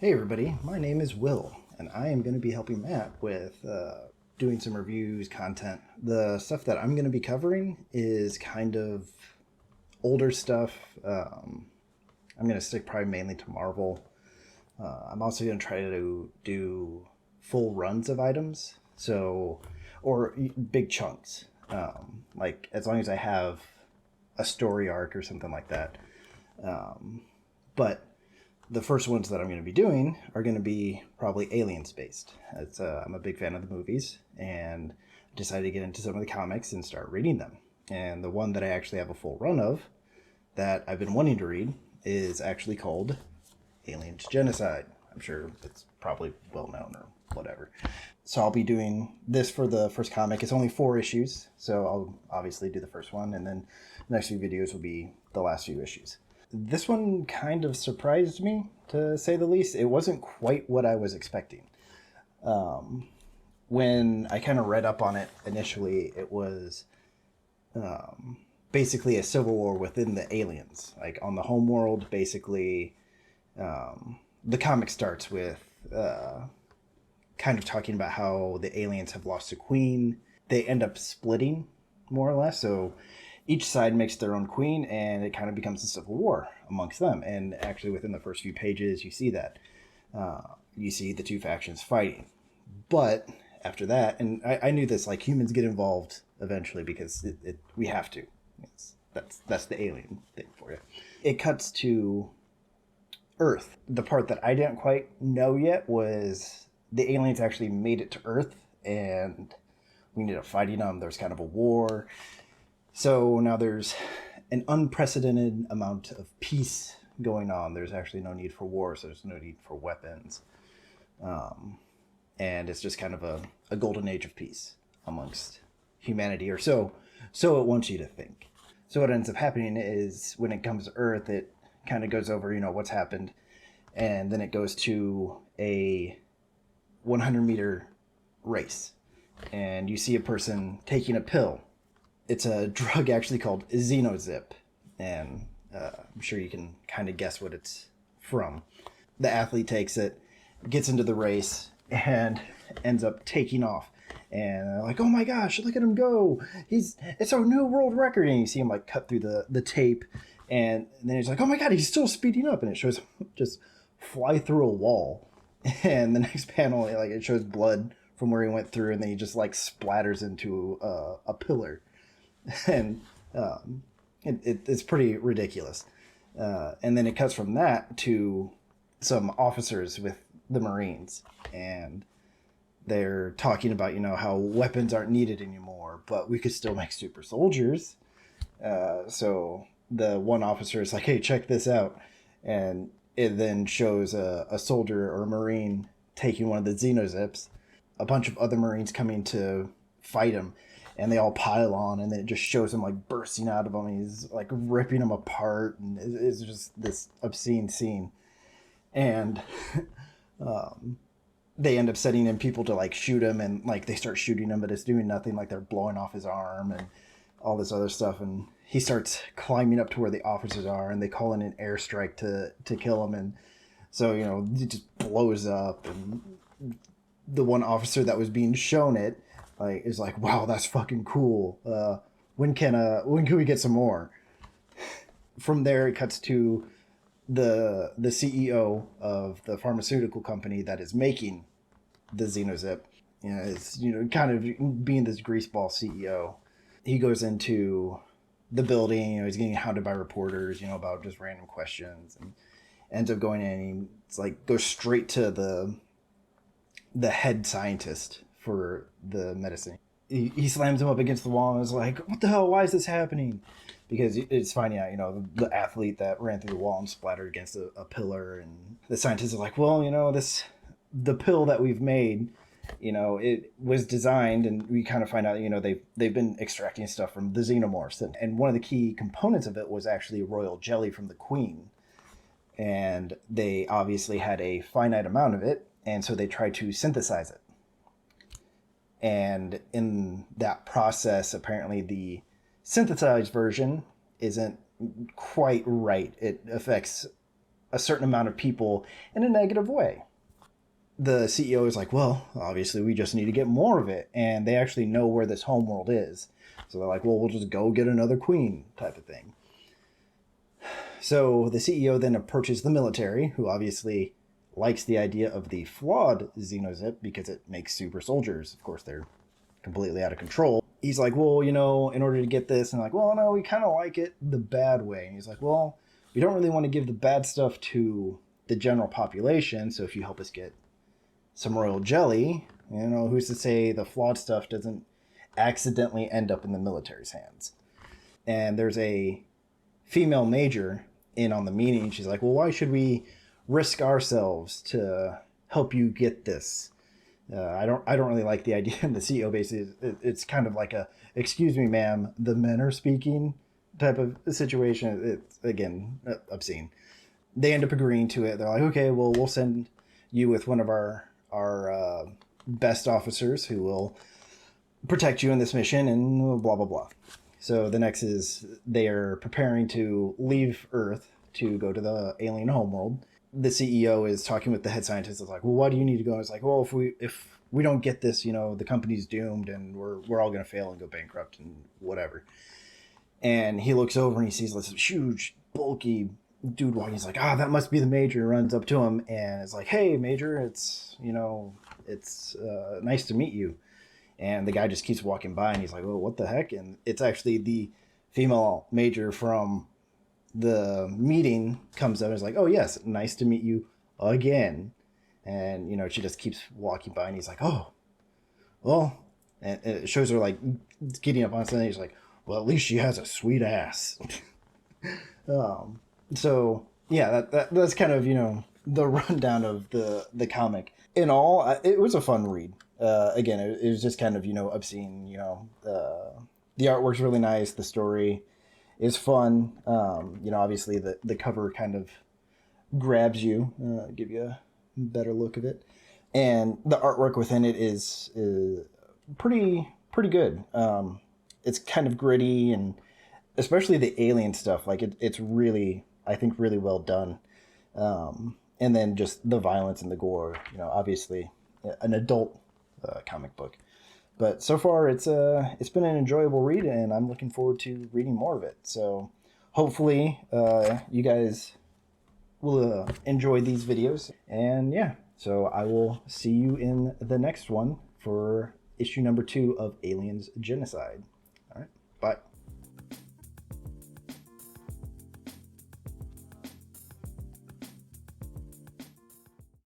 Hey everybody, my name is Will, and I am going to be helping Matt with doing some reviews, content. The stuff that I'm going to be covering is kind of older stuff. I'm going to stick probably mainly to Marvel. I'm also going to try to do full runs of items, or big chunks. Like as long as I have a story arc or something like that. But the first ones that I'm going to be doing are going to be probably aliens based. I'm a big fan of the movies and decided to get into some of the comics and start reading them. And the one that I actually have a full run of that I've been wanting to read is actually called Aliens Genocide. I'm sure it's probably well known or whatever. So I'll be doing this for the first comic. It's only 4 issues, so I'll obviously do the first one, and then the next few videos will be the last few issues. This one kind of surprised me, to say the least. It wasn't quite what I was expecting. When I kind of read up on it initially, it was basically a civil war within the aliens. Like on the home world, basically, the comic starts with kind of talking about how the aliens have lost a queen. They end up splitting, more or less. So each side makes their own queen, and it kind of becomes a civil war amongst them. And actually, within the first few pages, you see that. You see the two factions fighting. But after that, and I knew this, like humans get involved eventually because we have to. That's the alien thing for you. It cuts to Earth. The part that I didn't quite know yet was the aliens actually made it to Earth, and we ended up fighting them. There's kind of a war. So now there's an unprecedented amount of peace going on. There's actually no need for war, so there's no need for weapons. And it's just kind of a golden age of peace amongst humanity, or so it wants you to think. So what ends up happening is when it comes to Earth, it kind of goes over, what's happened. And then it goes to a 100-meter race. And you see a person taking a pill. It's a drug actually called Xenozip, and I'm sure you can kind of guess what it's from. The athlete takes it, gets into the race, and ends up taking off. And they're like, oh my gosh, look at him go. It's a new world record. And you see him like cut through the tape, and then he's like, oh my God, he's still speeding up. And it shows him just fly through a wall. And the next panel, like it shows blood from where he went through, and then he just like splatters into a pillar. And it's pretty ridiculous. And then it cuts from that to some officers with the Marines, and they're talking about how weapons aren't needed anymore, but we could still make super soldiers. So the one officer is like, hey, check this out. And it then shows a soldier or a Marine taking one of the Xenozips, a bunch of other Marines coming to fight him, and they all pile on, and then it just shows him like bursting out of him. He's like ripping them apart, and it's just this obscene scene. And they end up setting in people to like shoot him, and like they start shooting him, but it's doing nothing. Like they're blowing off his arm and all this other stuff. And he starts climbing up to where the officers are, and they call in an airstrike to kill him. And so, it just blows up. And the one officer that was being shown it, like, is like, wow, that's fucking cool. When can we get some more? From there, it cuts to the CEO of the pharmaceutical company that is making the Xenozip. Is kind of being this greaseball CEO. He goes into the building. He's getting hounded by reporters, about just random questions, and ends up going in. And it's like goes straight to the head scientist for the medicine. He slams him up against the wall and is like, what the hell? Why is this happening? Because it's finding out, the athlete that ran through the wall and splattered against a pillar. And the scientists are like, well, the pill that we've made, it was designed, and we kind of find out, they've been extracting stuff from the xenomorphs. And one of the key components of it was actually royal jelly from the queen. And they obviously had a finite amount of it, and so they tried to synthesize it. And in that process, apparently the synthesized version isn't quite right. It affects a certain amount of people in a negative way. The CEO is like, well, obviously we just need to get more of it. And they actually know where this homeworld is. So they're like, well, we'll just go get another queen type of thing. So the CEO then approaches the military, who obviously likes the idea of the flawed Xenozip because it makes super soldiers. Of course, they're completely out of control. He's like, well, in order to get this, and like, well, no, we kind of like it the bad way. And he's like, well, we don't really want to give the bad stuff to the general population. So if you help us get some royal jelly, who's to say the flawed stuff doesn't accidentally end up in the military's hands? And there's a female major in on the meeting. She's like, well, why should we risk ourselves to help you get this? I don't really like the idea. And the CEO basically, it's kind of like a, excuse me, ma'am, the men are speaking type of situation. It's, again, obscene. They end up agreeing to it. They're like, okay, well, we'll send you with one of our best officers who will protect you in this mission, and blah, blah, blah. So the next is they are preparing to leave Earth to go to the alien homeworld. The CEO is talking with the head scientist. It's like, well, why do you need to go? It's like, well, if we don't get this, the company's doomed, and we're all going to fail and go bankrupt and whatever. And he looks over and he sees this huge, bulky dude walking. He's like, that must be the major. Runs up to him and is like, hey, major, it's nice to meet you. And the guy just keeps walking by, and he's like, well, what the heck? And it's actually the female major from the meeting comes up and is like, oh, yes, nice to meet you again. And, she just keeps walking by, and he's like, oh, well, and it shows her like getting up on something. He's like, well, at least she has a sweet ass. So yeah, that's kind of, the rundown of the comic. In all, it was a fun read. Again, it was just kind of, obscene, the artwork's really nice. The story is fun. Obviously the cover kind of grabs you, give you a better look of it. And the artwork within it is pretty good. It's kind of gritty, and especially the alien stuff. Like it's really, I think, really well done. And then just the violence and the gore, obviously an adult comic book. But so far it's been an enjoyable read, and I'm looking forward to reading more of it. So hopefully you guys will enjoy these videos. And yeah, so I will see you in the next one for issue number 2 of Aliens Genocide. All right, bye.